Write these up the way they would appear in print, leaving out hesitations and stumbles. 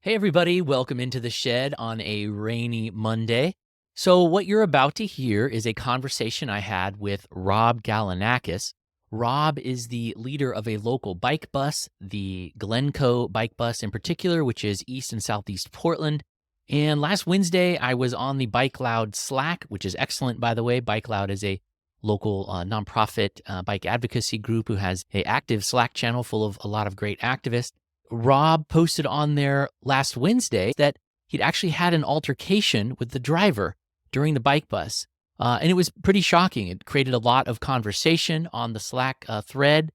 Hey, everybody, welcome into the shed on a rainy Monday. So, what you're about to hear is a conversation I had with Rob Galanakis. Rob is the leader of a local bike bus, the Glencoe Bike Bus in particular, which is east and southeast Portland. And last Wednesday, I was on the Bike Loud Slack, which is excellent, by the way. Bike Loud is a local nonprofit bike advocacy group who has a active Slack channel full of a lot of great activists. Rob posted on there last Wednesday that he'd actually had an altercation with the driver during the bike bus. And it was pretty shocking. It created a lot of conversation on the Slack thread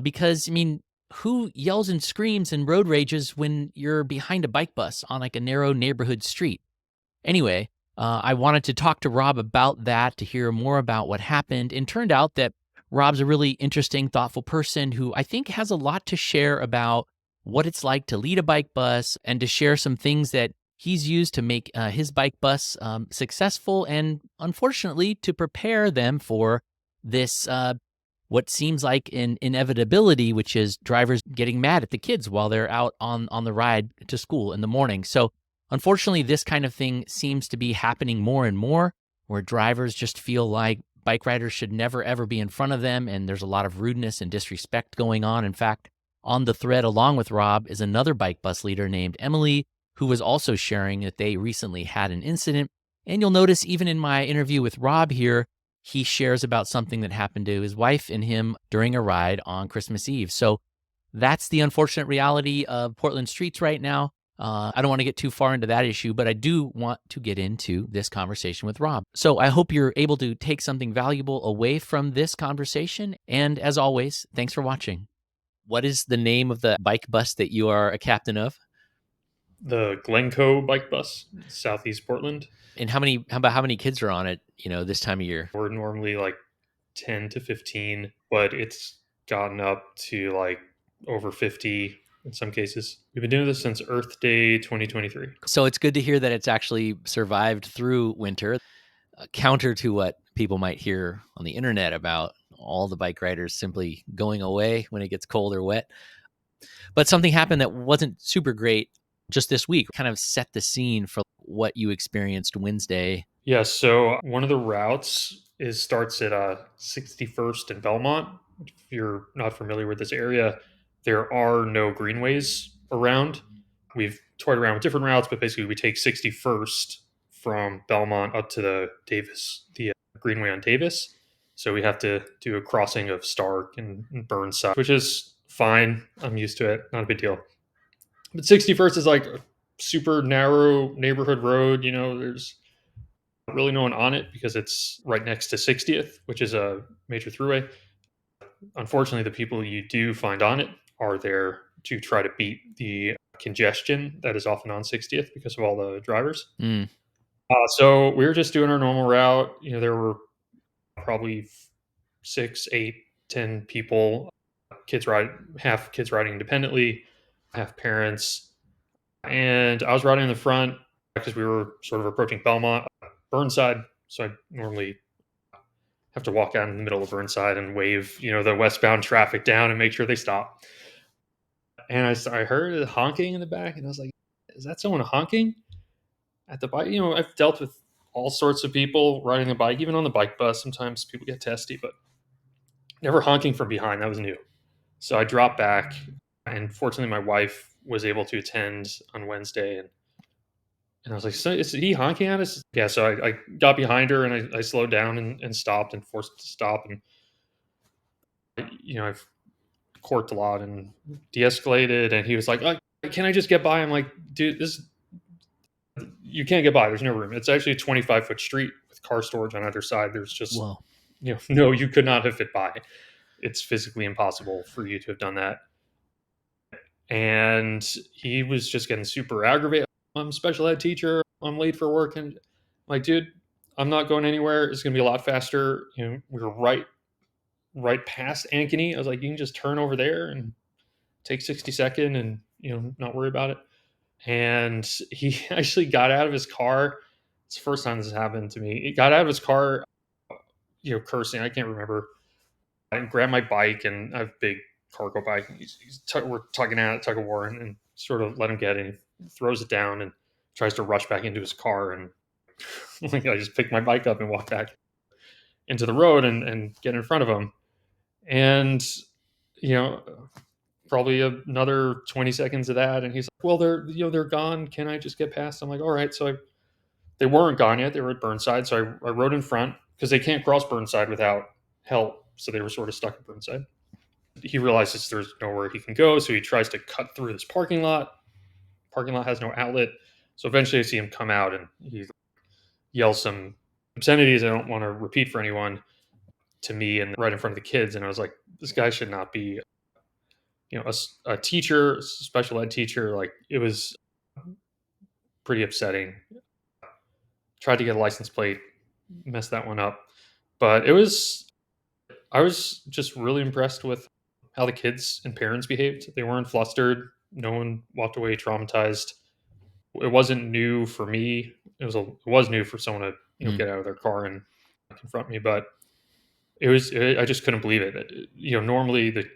because, I mean, who yells and screams and road rages when you're behind a bike bus on like a narrow neighborhood street? Anyway, I wanted to talk to Rob about that to hear more about what happened. And turned out that Rob's a really interesting, thoughtful person who I think has a lot to share about what it's like to lead a bike bus and to share some things that he's used to make his bike bus successful and unfortunately to prepare them for this what seems like an inevitability, which is drivers getting mad at the kids while they're out on the ride to school in the morning. So unfortunately, this kind of thing seems to be happening more and more, where drivers just feel like bike riders should never, ever be in front of them. And there's a lot of rudeness and disrespect going on. In fact, on the thread along with Rob is another bike bus leader named Emily, who was also sharing that they recently had an incident. And you'll notice even in my interview with Rob here, he shares about something that happened to his wife and him during a ride on Christmas Eve. So that's the unfortunate reality of Portland streets right now. I don't want to get too far into that issue, but I do want to get into this conversation with Rob. So I hope you're able to take something valuable away from this conversation. And as always, thanks for watching. What is the name of the bike bus that you are a captain of? The Glencoe Bike Bus, Southeast Portland. And how many kids are on it, this time of year? We're normally like 10 to 15, but it's gotten up to like over 50 in some cases. We've been doing this since Earth Day 2023. So it's good to hear that it's actually survived through winter, counter to what people might hear on the internet about all the bike riders simply going away when it gets cold or wet. But something happened that wasn't super great just this week, kind of set the scene for what you experienced Wednesday. Yeah, so one of the routes starts at 61st and Belmont. If you're not familiar with this area, there are no greenways around. We've toyed around with different routes, but basically we take 61st from Belmont up to the Greenway on Davis. So we have to do a crossing of Stark and Burnside, which is fine. I'm used to it, not a big deal. But 61st is like a super narrow neighborhood road. There's really no one on it because it's right next to 60th, which is a major throughway. Unfortunately, the people you do find on it are there to try to beat the congestion that is often on 60th because of all the drivers. Mm. So we were just doing our normal route. There were probably 6, 8, 10 people, half kids riding independently, half parents. And I was riding in the front because we were sort of approaching Belmont, Burnside. So I normally have to walk out in the middle of Burnside and wave, the westbound traffic down and make sure they stop. And I heard honking in the back, and I was like, "Is that someone honking at the bike?" I've dealt with all sorts of people riding the bike, even on the bike bus. Sometimes people get testy, but never honking from behind. That was new. So I dropped back, and fortunately, my wife was able to attend on Wednesday, and I was like, "So is he honking at us?" Yeah. So I got behind her, and I slowed down and stopped and forced it to stop, and I've court a lot and de-escalated, and he was like, can I just get by? I'm like, dude, this you can't get by, there's no room. It's actually a 25-foot street with car storage on either side. There's just Whoa. no, you could not have fit by. It's physically impossible for you to have done that. And he was just getting super aggravated. I'm a special ed teacher, I'm late for work. And I'm like, dude, I'm not going anywhere. It's gonna be a lot faster. We were right past Ankeny. I was like, you can just turn over there and take 60-second and not worry about it. And he actually got out of his car. It's the first time this has happened to me. He got out of his car, cursing. I can't remember. I grabbed my bike, and I have a big cargo bike. We're tugging out, tug of war, and sort of let him get in. throws it down and tries to rush back into his car. And like, I just picked my bike up and walked back into the road and get in front of him. And, you know, probably another 20 seconds of that. And he's like, well, they're gone. Can I just get past? I'm like, all right. So they weren't gone yet. They were at Burnside. So I rode in front because they can't cross Burnside without help. So they were sort of stuck at Burnside. He realizes there's nowhere he can go. So he tries to cut through this parking lot. Parking lot has no outlet. So eventually I see him come out and he yells some obscenities I don't want to repeat for anyone to me and right in front of the kids. And I was like, this guy should not be, a teacher, special ed teacher. Like, it was pretty upsetting. Tried to get a license plate, messed that one up. But I was just really impressed with how the kids and parents behaved. They weren't flustered. No one walked away traumatized. It wasn't new for me. It was new for someone to Mm. get out of their car and confront me, but I just couldn't believe it. Normally the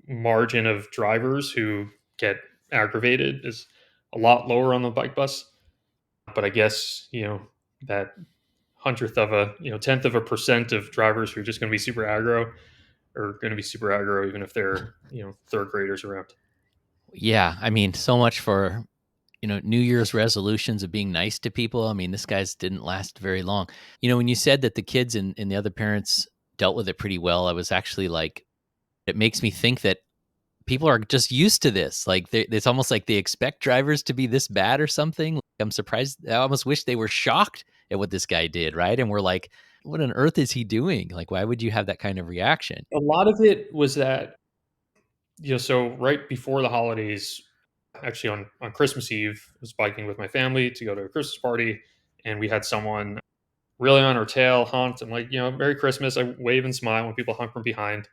margin of drivers who get aggravated is a lot lower on the bike bus, but I guess that hundredth of a tenth of a percent of drivers who are just going to be super aggro are going to be super aggro, even if they're third graders around. Yeah, I mean, so much for New Year's resolutions of being nice to people. I mean, this guy's didn't last very long. When you said that the kids and the other parents dealt with it pretty well, I was actually like, it makes me think that people are just used to this. Like, it's almost like they expect drivers to be this bad or something. Like, I'm surprised. I almost wish they were shocked at what this guy did, right? And we're like, what on earth is he doing? Like, why would you have that kind of reaction? A lot of it was that so right before the holidays, actually on Christmas Eve, I was biking with my family to go to a Christmas party, and we had someone really on our tail, honked. I'm like, Merry Christmas. I wave and smile when people honk from behind.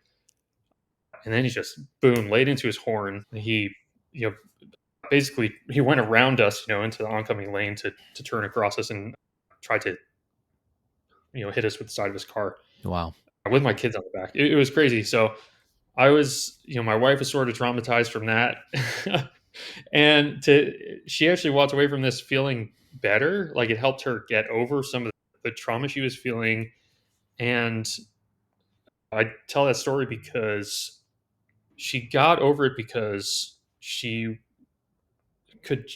And then he just, boom, laid into his horn. He, you know, basically he went around us, into the oncoming lane to turn across us and try to, hit us with the side of his car Wow. with my kids on the back. It was crazy. So I was, my wife was sort of traumatized from that. And she actually walked away from this feeling better. Like, it helped her get over some of the trauma she was feeling. And I tell that story because she got over it because could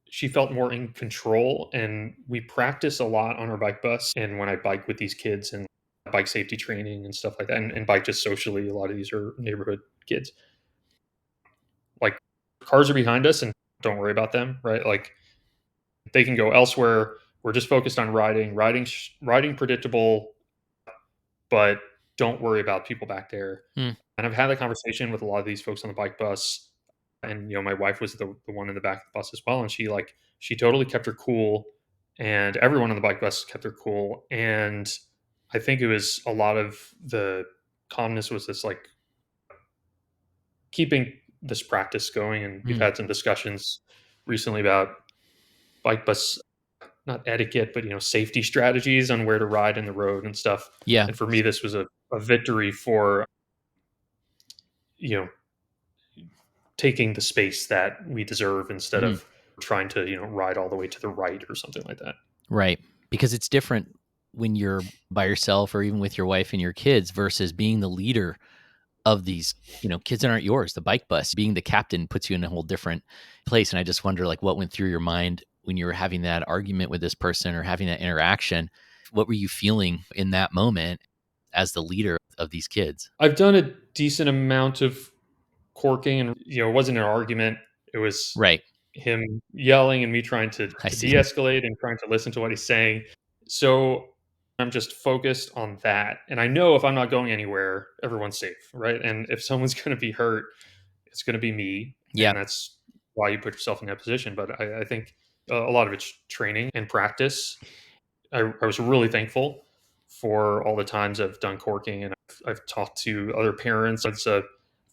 she felt more in control, and we practice a lot on our bike bus and when I bike with these kids and bike safety training and stuff like that, and bike just socially. A lot of these are neighborhood kids. Like, cars are behind us and don't worry about them, right? Like, they can go elsewhere. We're just focused on riding predictable, but don't worry about people back there. Hmm. And I've had that conversation with a lot of these folks on the bike bus. And my wife was the one in the back of the bus as well, and she totally kept her cool, and everyone on the bike bus kept their cool. And I think it was a lot of the calmness was this, like, keeping this practice going. And we've Hmm. had some discussions recently about bike bus, not etiquette, but safety strategies on where to ride in the road and stuff. Yeah. And for me, this was a victory for you know taking the space that we deserve instead Hmm. of trying to ride all the way to the right or something like that. Right. Because it's different when you're by yourself or even with your wife and your kids versus being the leader of these, kids that aren't yours. The bike bus, being the captain puts you in a whole different place. And I just wonder, like, what went through your mind when you were having that argument with this person or having that interaction? What were you feeling in that moment as the leader of these kids? I've done a decent amount of corking, and it wasn't an argument. It was Right. him yelling and me trying to I to see. de-escalate and trying to listen to what he's saying. So I'm just focused on that, and I know if I'm not going anywhere, everyone's safe, right? And if someone's going to be hurt, it's going to be me, Yeah. and that's why you put yourself in that position. But I think a lot of it's training and practice. I was really thankful for all the times I've done corking, and I've talked to other parents. It's a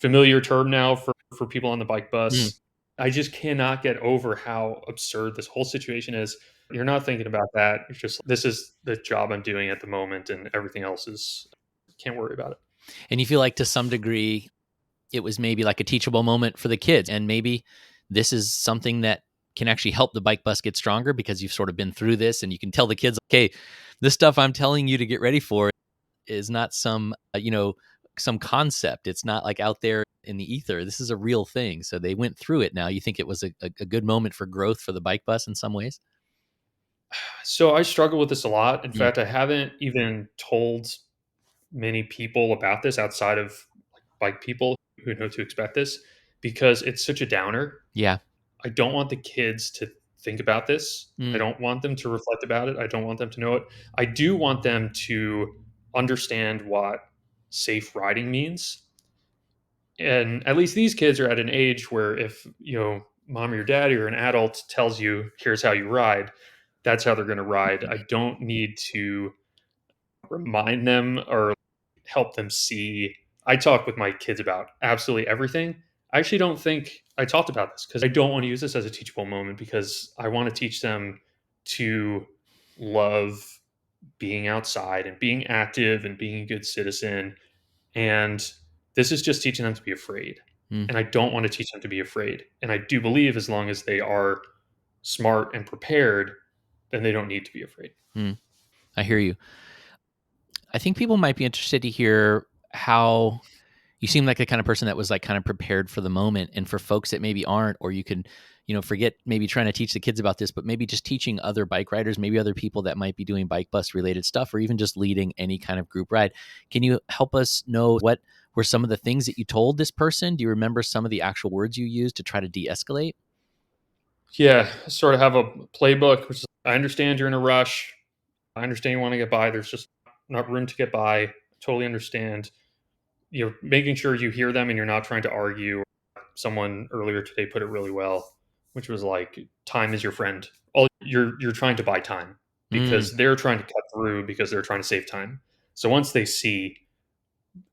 familiar term now for people on the bike Mm. bus. I just cannot get over how absurd this whole situation is. You're not thinking about that. It's just, this is the job I'm doing at the moment, and everything else is, can't worry about it. And you feel like to some degree, it was maybe like a teachable moment for the kids. And maybe this is something that can actually help the bike bus get stronger because you've sort of been through this and you can tell the kids, okay, this stuff I'm telling you to get ready for is not some, some concept. It's not like out there in the ether. This is a real thing. So they went through it now. You think it was a good moment for growth for the bike bus in some ways? So I struggle with this a lot. In Mm, fact, I haven't even told many people about this outside of like people who know to expect this because it's such a downer. yeah. I don't want the kids to think about this. I Mm, don't want them to reflect about it. I don't want them to know it. I do want them to understand what safe riding means. And at least these kids are at an age where if, mom or your daddy or an adult tells you, here's how you ride, that's how they're going to ride. I don't need to remind them or help them see. I talk with my kids about absolutely everything. I actually don't think I talked about this because I don't want to use this as a teachable moment because I want to teach them to love being outside and being active and being a good citizen. And this is just teaching them to be afraid. mm, And I don't want to teach them to be afraid. And I do believe as long as they are smart and prepared, then they don't need to be afraid. mm. I hear you. I think people might be interested to hear how you seem like the kind of person that was like kind of prepared for the moment. And for folks that maybe aren't, or you can, forget maybe trying to teach the kids about this, but maybe just teaching other bike riders, maybe other people that might be doing bike bus related stuff, or even just leading any kind of group ride. Can you help us know what were some of the things that you told this person? Do you remember some of the actual words you used to try to de-escalate? Yeah, sort of have a playbook, which is I understand you're in a rush. I understand you want to get by. There's just not room to get by. Totally understand. Making sure you hear them and you're not trying to argue. Someone earlier today put it really well, which was like, time is your friend. All you're trying to buy time Mm, because they're trying to cut through because they're trying to save time. So once they see,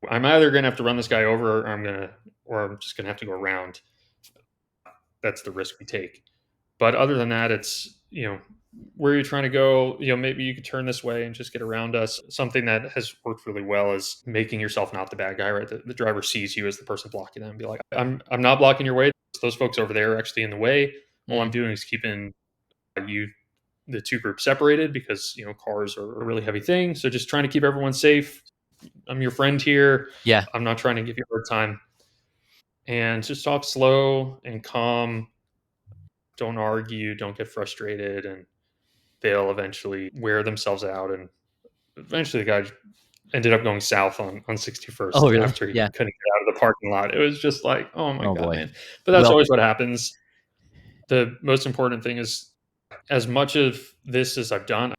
I'm either gonna have to run this guy over or I'm just gonna have to go around. That's the risk we take. But other than that, it's, where you're trying to go, maybe you could turn this way and just get around us. Something that has worked really well is making yourself not the bad guy, right? The driver sees you as the person blocking them and be like, I'm not blocking your way. Those folks over there are actually in the way. All I'm mm, doing is keeping you, the two groups separated because, cars are a really heavy thing. So just trying to keep everyone safe. I'm your friend here. yeah. I'm not trying to give you a hard time. And just talk slow and calm. Don't argue. Don't get frustrated. And they'll eventually wear themselves out. And eventually, the guy ended up going south on Oh, 61st really? after he Yeah. couldn't get out of the parking lot. It was just like, oh my Oh God, boy. man. But that's Well, always what happens. The most important thing is, as much of this as I've done,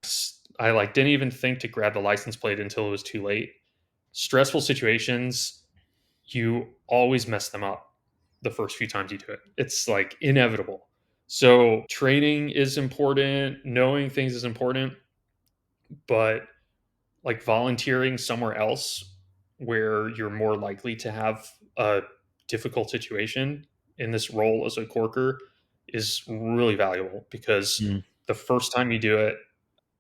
I like didn't even think to grab the license plate until it was too late. Stressful situations, you always mess them up the first few times you do it. It's like inevitable. So training is important, knowing things is important, but like volunteering somewhere else where you're more likely to have a difficult situation in this role as a corker is really valuable because mm, the first time you do it,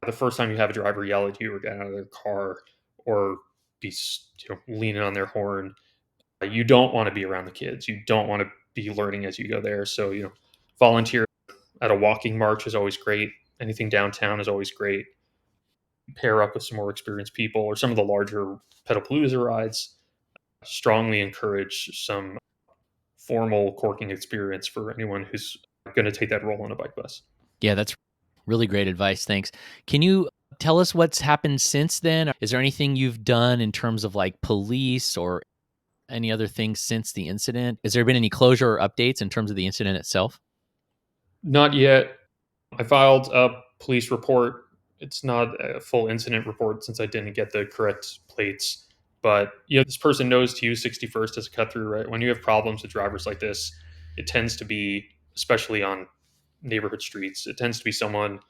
the first time you have a driver yell at you or get out of their car or be leaning on their horn, you don't want to be around the kids. You don't want to be learning as you go there. So, volunteer at a walking march is always great. Anything downtown is always great. Pair up with some more experienced people or some of the larger pedalpalooza rides. Strongly encourage some formal corking experience for anyone who's going to take that role on a bike bus. yeah, that's really great advice. Thanks. Can you tell us what's happened since then? Is there anything you've done in terms of like police or any other things since the incident? Has there been any closure or updates in terms of the incident itself? Not yet. I filed a police report. It's not a full incident report since I didn't get the correct plates. But this person knows to use 61st as a cut through, right? When you have problems with drivers like this, it tends to be, especially on neighborhood streets, it tends to be someone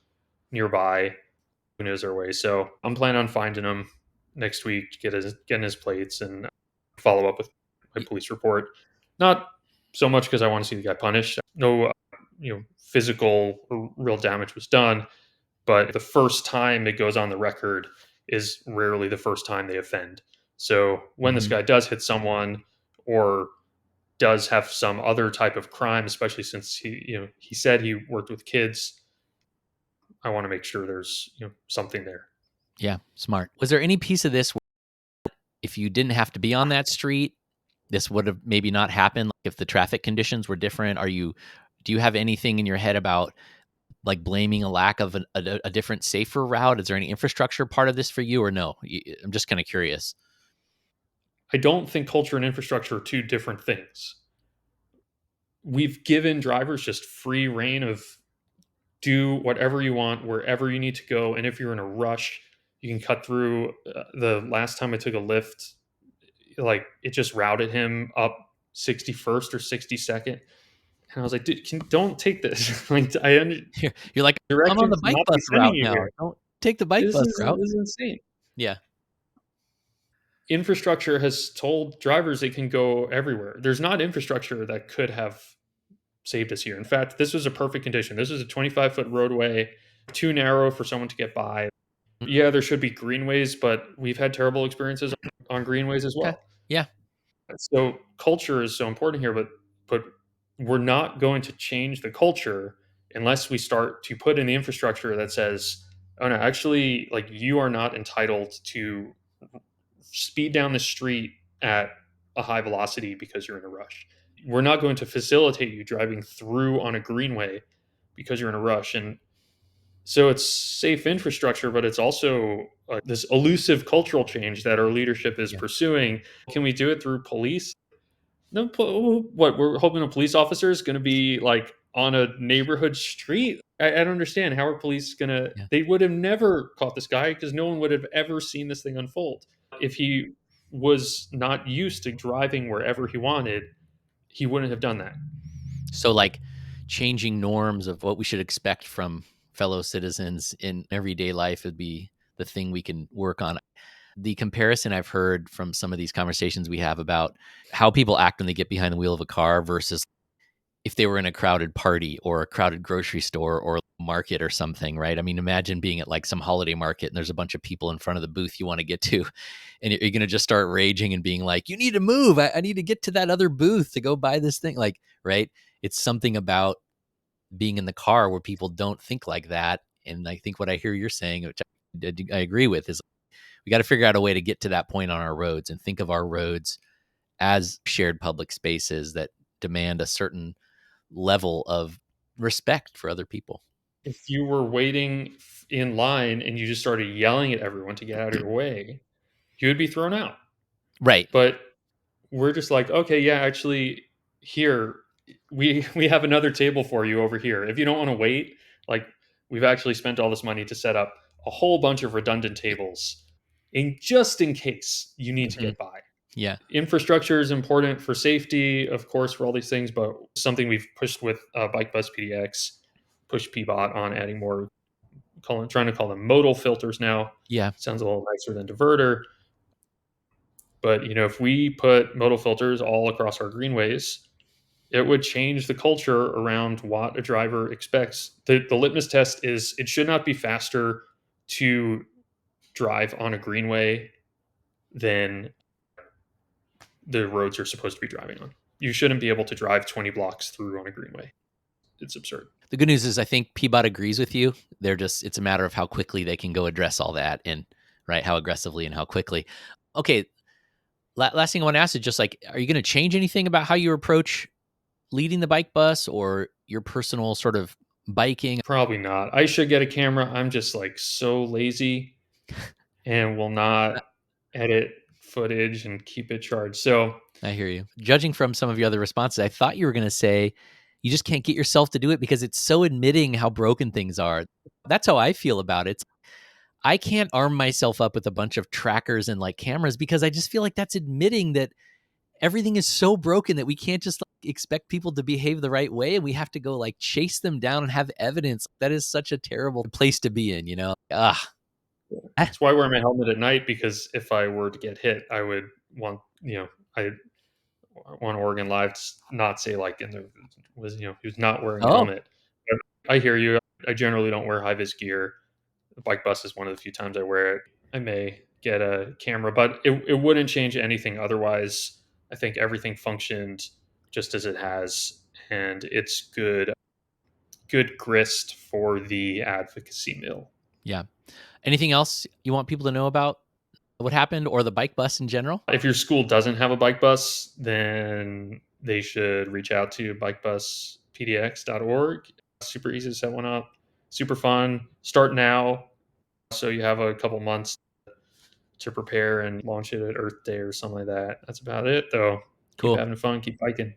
nearby who knows their way. So I'm planning on finding him next week, getting his plates, and follow up with my Y- police report. Not so much because I want to see the guy punished. No, physical or real damage was done, but the first time it goes on the record is rarely the first time they offend. So when this mhm. guy does hit someone or does have some other type of crime, especially since he said he worked with kids. I want to make sure there's something there. Yeah, smart. Was there any piece of this where if you didn't have to be on that street, this would have maybe not happened? Like if the traffic conditions were different, do you have anything in your head about like blaming a lack of a different, safer route? Is there any infrastructure part of this for you, or no? I'm just kind of curious. I don't think culture and infrastructure are two different things. We've given drivers just free reign of do whatever you want wherever you need to go, and if you're in a rush, you can cut through. The last time I took a lift, like it just routed him up 61st or 62nd, and I was like, dude, don't take this. Like You're like, I'm on directions the should bike not be bus sending route you now. here. Don't take the bike bus route. This is insane. Yeah. Infrastructure has told drivers they can go everywhere. There's not infrastructure that could have saved us here. In fact, this was a perfect condition. This was a 25-foot roadway, too narrow for someone to get by. Yeah, there should be greenways, but we've had terrible experiences on greenways as Okay. well. Yeah. So culture is so important here, but we're not going to change the culture unless we start to put in the infrastructure that says, oh no, actually, like you are not entitled to speed down the street at a high velocity because you're in a rush. We're not going to facilitate you driving through on a greenway because you're in a rush. And so it's safe infrastructure, but it's also this elusive cultural change that our leadership is Yeah. pursuing. Can we do it through police? No, what we're hoping a police officer is going to be like on a neighborhood street. I don't understand how are police going to. Yeah. They would have never caught this guy because no one would have ever seen this thing unfold. If he was not used to driving wherever he wanted, he wouldn't have done that. So like changing norms of what we should expect from fellow citizens in everyday life would be the thing we can work on. The comparison I've heard from some of these conversations we have about how people act when they get behind the wheel of a car versus if they were in a crowded party or a crowded grocery store or market or something, right? I mean, imagine being at like some holiday market and there's a bunch of people in front of the booth you want to get to, and you're going to just start raging and being like, you need to move. I need to get to that other booth to go buy this thing. Like, right? It's something about being in the car where people don't think like that. And I think what I hear you're saying, which I agree with, is we got to figure out a way to get to that point on our roads and think of our roads as shared public spaces that demand a certain level of respect for other people. If you were waiting in line and you just started yelling at everyone to get out of your way, you would be thrown out. Right. But we're just like, okay, yeah, actually, here we have another table for you over here. If you don't want to wait, like we've actually spent all this money to set up a whole bunch of redundant tables, in just in case you need to Mhm. get by. Yeah. Infrastructure is important for safety, of course, for all these things, but something we've pushed with Bike Bus PDX, push PBOT on adding more, trying to call them modal filters now. Yeah. Sounds a little nicer than diverter. But if we put modal filters all across our greenways, it would change the culture around what a driver expects. The litmus test is it should not be faster to drive on a greenway than the roads you're supposed to be driving on. You shouldn't be able to drive 20 blocks through on a greenway. It's absurd. The good news is I think Peabody agrees with you. It's a matter of how quickly they can go address all that and right, how aggressively and how quickly. Okay. Last thing I want to ask is just like, are you going to change anything about how you approach leading the bike bus or your personal sort of biking? Probably not. I should get a camera. I'm just like so lazy and will not edit footage and keep it charged. So I hear you. Judging from some of your other responses, I thought you were going to say you just can't get yourself to do it because it's so admitting how broken things are. That's how I feel about it. I can't arm myself up with a bunch of trackers and like cameras because I just feel like that's admitting that everything is so broken that we can't just like, expect people to behave the right way and we have to go like chase them down and have evidence. That is such a terrible place to be in, you know? Ah, ah, that's why I wear my helmet at night, because if I were to get hit, I would want, I want Oregon Live to not say like in the was he was not wearing a oh, helmet. But I hear you. I generally don't wear high vis gear. The bike bus is one of the few times I wear it. I may get a camera, but it wouldn't change anything otherwise. I think everything functioned just as it has, and it's good grist for the advocacy mill. Yeah. Anything else you want people to know about what happened or the bike bus in general? If your school doesn't have a bike bus, then they should reach out to bikebuspdx.org. Super easy to set one up, super fun. Start now, so you have a couple months to prepare and launch it at Earth Day or something like that. That's about it, though. Keep Cool. having fun, keep biking.